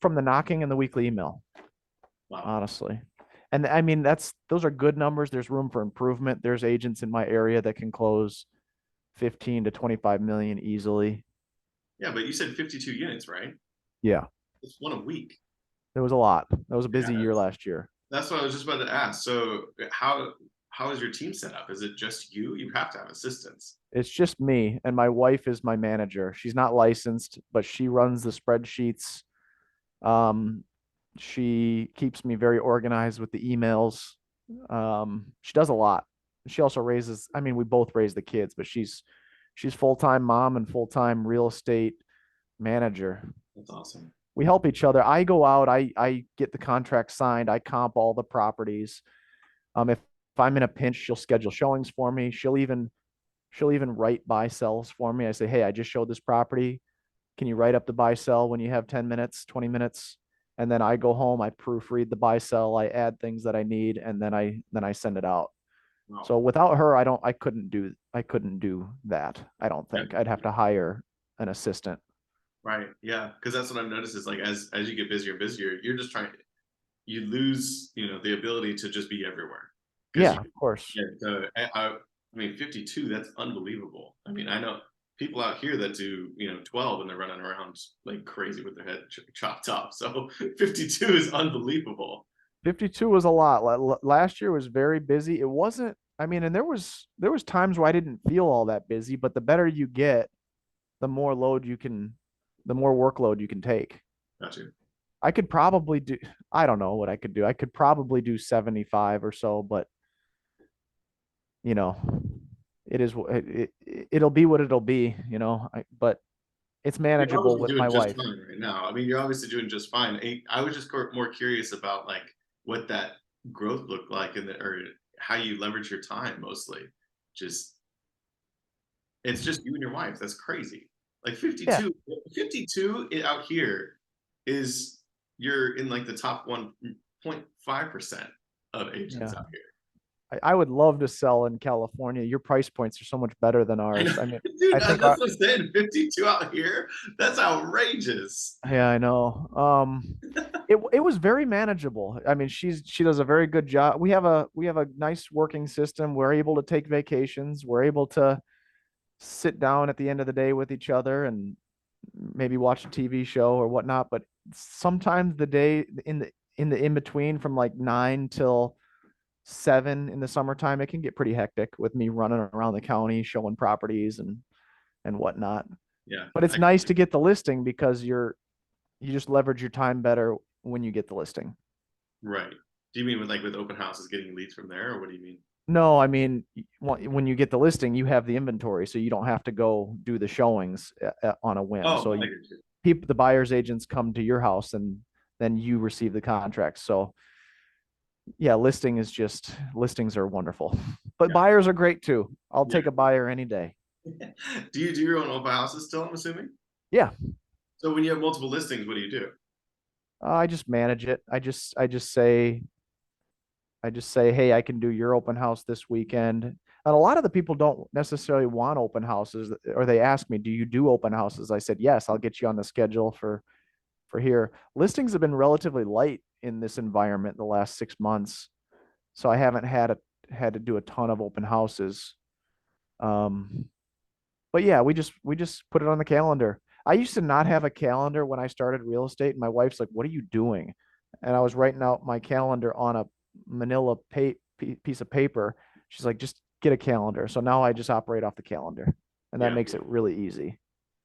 from the knocking and the weekly email, Wow. honestly. And I mean those are good numbers. There's room for improvement. There's agents in my area that can close 15 to 25 million easily. Yeah, but you said 52 units, right? Yeah, It's one a week. there was a lot. That was a Yeah, busy year last year. that's what I was just about to ask. So how is your team set up? Is it just you? You have to have assistants. It's just me, and my wife is my manager. She's not licensed, but she runs the spreadsheets. Um, she keeps me very organized with the emails. She does a lot. She also raises, I mean, we both raise the kids, but she's full-time mom and full-time real estate manager. That's awesome. We help each other. I go out, I get the contract signed, I comp all the properties. If I'm in a pinch, she'll schedule showings for me. She'll even write buy sells for me. I say, hey, I just showed this property. Can you write up the buy sell when you have 10 minutes, 20 minutes? and then I go home, I proofread the buy sell, I add things that I need, and then I send it out. Wow. So without her, I couldn't do that. I don't Yeah. think I'd have to hire an assistant. Right. Yeah. Because that's what I've noticed is like as you get busier and busier, you're just trying you lose, the ability to just be everywhere. Because Yeah, of course. yeah, I mean 52, that's unbelievable. I mean, I know people out here that do, 12 and they're running around like crazy with their head chopped off. So 52 is unbelievable. 52 was a lot. Last year was very busy. It wasn't, I mean, and there was times where I didn't feel all that busy, but the better you get, the more load you can, the more workload you can take. Got you. I could probably do, I don't know what I could do. I could probably do 75 or so, but you know, it is, it'll be what it'll be, but it's You're manageable obviously with doing my just wife. fine right now. I mean, you're obviously doing just fine. I was just more curious about like what that growth looked like and or how you leverage your time mostly. Just it's just you and your wife. That's crazy. Like Yeah. 52, 52 out here is you're in like the top 1.5% of Yeah. agents out here. I would love to sell in California. Your price points are so much better than I know, ours. I mean, I dude. think That's what I'm saying. 52 out here. That's outrageous. yeah, I know. It was very manageable. I mean, she does a very good job. We have a nice working system. We're able to take vacations. We're able to sit down at the end of the day with each other and maybe watch a TV show or whatnot. But sometimes the day in the in between from like 9 till 7 in the summertime, it can get pretty hectic with me running around the county showing properties and whatnot. Yeah. But it's nice to get the listing because you just leverage your time better when you get the listing. Right. Do you mean with like with open houses getting leads from there, or what do you mean? No, I mean, when you get the listing, you have the inventory, so you don't have to go do the showings on a whim. Oh, So I get you. the buyer's agents come to your house and then you receive the contracts. So yeah, listings are wonderful, but Yeah. buyers are great too. I'll Yeah. take a buyer any day. Do you do your own open houses still? I'm assuming. Yeah, So when you have multiple listings, what do you do? I just manage it. I just say, hey, I can do your open house this weekend. And a lot of the people don't necessarily want open houses, or they ask me, do you do open houses? I said, yes, I'll get you on the schedule for here. Listings have been relatively light in this environment the last 6 months, so I haven't had to do a ton of open houses. Um, but yeah, we just put it on the calendar. I used to not have a calendar when I started real estate, and my wife's like, "What are you doing?" And I was writing out my calendar on a manila piece of paper. She's like, "Just get a calendar." So now I just operate off the calendar, and that Yeah. makes it really easy.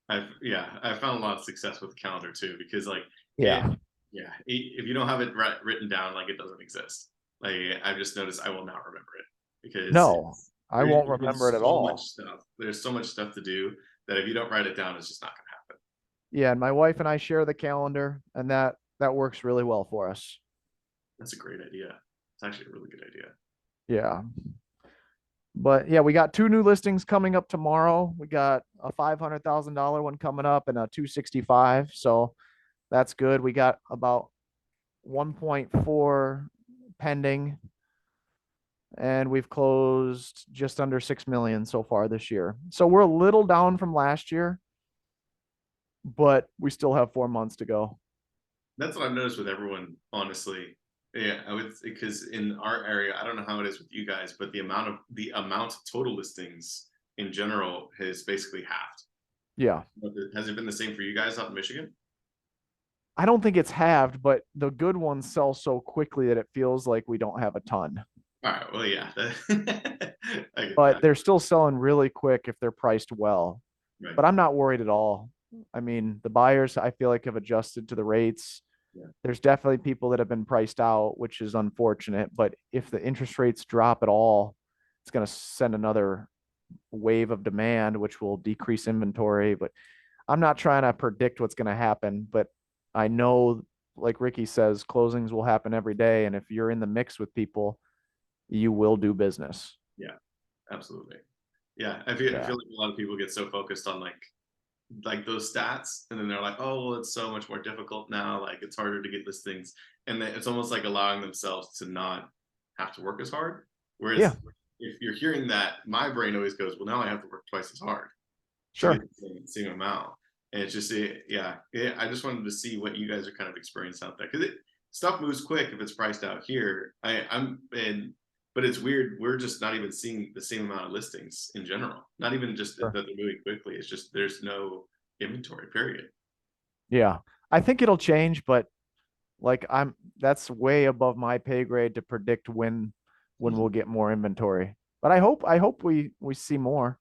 I've found a lot of success with the calendar too because like it Yeah. yeah if you don't have it written down like it doesn't exist. Like I've just noticed I will not remember it because No, I there's won't remember it at so much all. stuff. There's so much stuff to do that if you don't write it down, it's just not gonna happen. Yeah, and my wife and I share the calendar, and that works really well for us. That's a great idea. It's actually a really good idea. Yeah. But yeah, we got two new listings coming up tomorrow. We got a $500,000 one coming up and a 265. So that's good. We got about 1.4 pending, and we've closed just under 6 million so far this year. So we're a little down from last year, but we still have 4 months to go. That's what I've noticed with everyone, honestly. Yeah, I would because in our area, I don't know how it is with you guys, but the amount of total listings in general has basically halved. Yeah. Has it been the same for you guys out in Michigan? I don't think it's halved, but the good ones sell so quickly that it feels like we don't have a ton. All right, well, yeah, I get But that. they're still selling really quick if they're priced well. Right. But I'm not worried at all. I mean, the buyers I feel like have adjusted to the rates. Yeah. There's definitely people that have been priced out, which is unfortunate. But if the interest rates drop at all, it's going to send another wave of demand, which will decrease inventory. But I'm not trying to predict what's going to happen. But I know, like Ricky says, closings will happen every day. And if you're in the mix with people, you will do business. Yeah, absolutely. Yeah, I feel Yeah. like a lot of people get so focused on like like those stats, and then they're like, oh, well, it's so much more difficult now. Like it's harder to get listings, and then it's almost like allowing themselves to not have to work as hard. Yeah, Whereas if you're hearing that, my brain always goes, well, now I have to work twice as hard to get sure. the same amount. And it's just, yeah, I just wanted to see what you guys are kind of experiencing out there because stuff moves quick if it's priced out here. I'm in, but it's weird. We're just not even seeing the same amount of listings in general. Not even just that Sure. they're moving quickly. It's just there's no inventory. Period. Yeah. I think it'll change, but like that's way above my pay grade to predict when we'll get more inventory. But I hope we see more.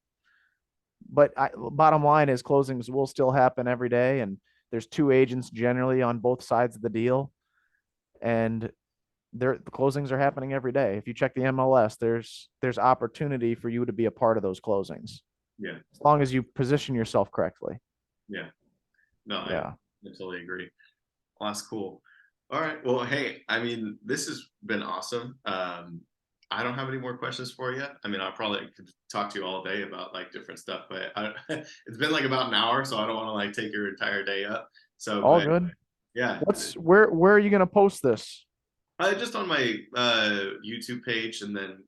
But bottom line is closings will still happen every day, and there's two agents generally on both sides of the deal, and the closings are happening every day. If you check the MLS, there's opportunity for you to be a part of those closings Yeah, as long as you position yourself correctly. yeah. No, Yeah. I totally agree. Well, that's cool. All right. Well, hey, I mean, this has been awesome. I don't have any more questions for you. I mean, I probably could talk to you all day about like different stuff, but it's been like about an hour, so I don't want to like take your entire day up. So, All but good. yeah, Where are you going to post this? just on my YouTube page, and then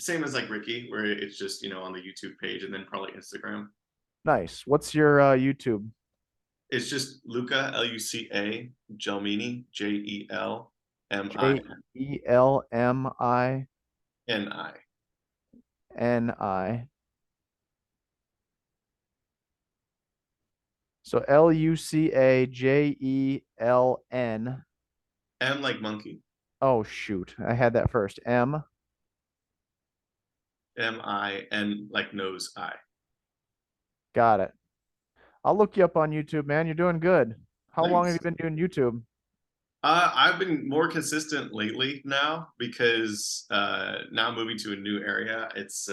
same as like Ricky, where it's just on the YouTube page, and then probably Instagram. Nice. What's your YouTube? It's just Luca Luca Gelmini Jelmini. Jelmini. Ni. So Lucajeln. M like monkey. Oh shoot. I had that first. M. Min like nose I. Got it. I'll look you up on YouTube, man. You're doing good. How long have you Thanks. been doing YouTube? I've been more consistent lately now because now moving to a new area. It's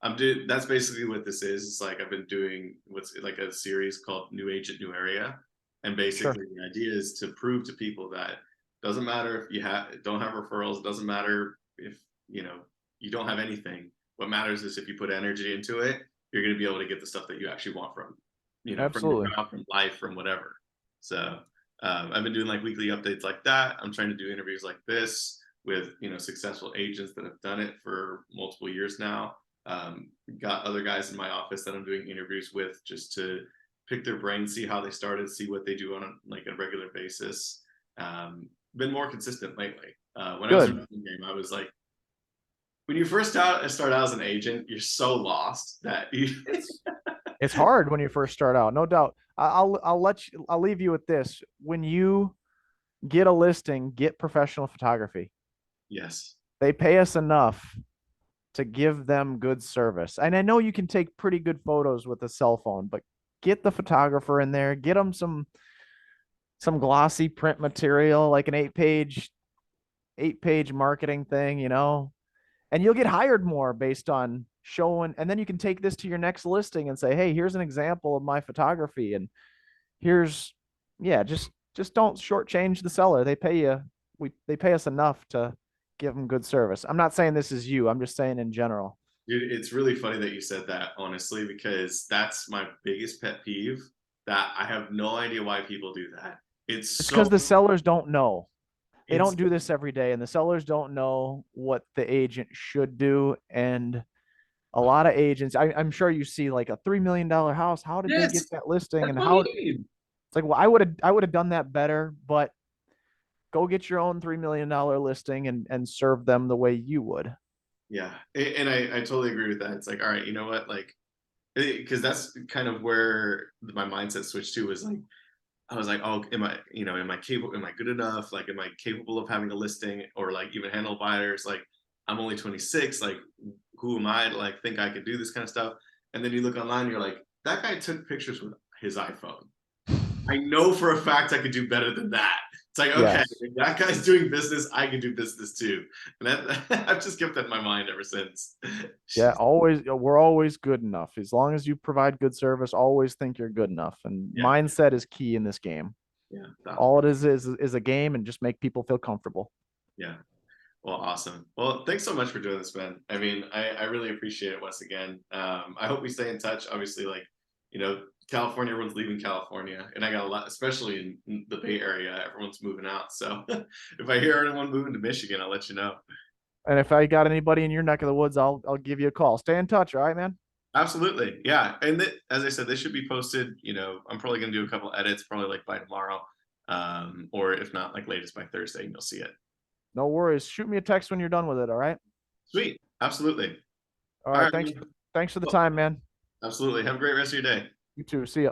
I'm doing that's basically what this is. It's like I've been doing what's like a series called New Agent New Area, and Sure. basically the idea is to prove to people that doesn't matter if you don't have referrals, doesn't matter if you don't have anything. What matters is if you put energy into it, you're going to be able to get the stuff that you actually want from from your Absolutely. job, from life, from whatever. So I've been doing like weekly updates like that. I'm trying to do interviews like this with successful agents that have done it for multiple years now. Got other guys in my office that I'm doing interviews with just to pick their brain, see how they started, see what they do on like a regular basis. Been more consistent lately. When I was in Good. the game, I was like, when you first start out as an agent, you're so lost that you. It's it's hard when you first start out, no doubt. I'll leave you with this. When you get a listing, get professional photography. Yes. They pay us enough to give them good service. And I know you can take pretty good photos with a cell phone, but get the photographer in there, get them some glossy print material, like an eight page marketing thing, and you'll get hired more based on showing. And then you can take this to your next listing and say, hey, here's an example of my photography. And here's, yeah, just don't shortchange the seller. They pay us enough to give them good service. I'm not saying this is you. I'm just saying in general. Dude, it's really funny that you said that, honestly, because that's my biggest pet peeve that I have no idea why people do that. It's It's so because the sellers don't know. They it's don't do this every day, and the sellers don't know what the agent should do. And a lot of agents, I'm sure you see like a $3 million house. How did they get yes, that listing? that's And what I how it's mean. like, well, I would have done that better, but go get your own $3 million listing and serve them the way you would. Yeah. And I totally agree with that. It's like, all right, you know what? Like, because that's kind of where my mindset switched to was like, I was like, oh, am I capable? Am I good enough? Like, am I capable of having a listing or like even handle buyers? Like, I'm only 26. Like, who am I to like think I could do this kind of stuff? And then you look online, you're like, that guy took pictures with his iPhone. I know for a fact I could do better than that. It's like, okay, Yes. if that guy's doing business, I can do business too. And that I've just kept that in my mind ever since. Yeah, Jeez. we're always good enough. As long as you provide good service, always think you're good enough. And Yeah, mindset is key in this game. yeah, All it 1,000%. is a game and just make people feel comfortable. Yeah. Well, awesome. Well, thanks so much for doing this, Ben. I mean, I really appreciate it once again. I hope we stay in touch. Obviously, like, California, everyone's leaving California, and I got a lot, especially in the Bay Area. Everyone's moving out. So if I hear anyone moving to Michigan, I'll let you know. And if I got anybody in your neck of the woods, I'll give you a call. Stay in touch, all right, man? Absolutely, yeah. And as I said, this should be posted. I'm probably gonna do a couple edits, probably like by tomorrow, or if not, like latest by Thursday, and you'll see it. No worries. Shoot me a text when you're done with it, all right? Sweet, absolutely. All All right, right, thanks for the well, time, man. absolutely. Have a great rest of your day. You too. See ya.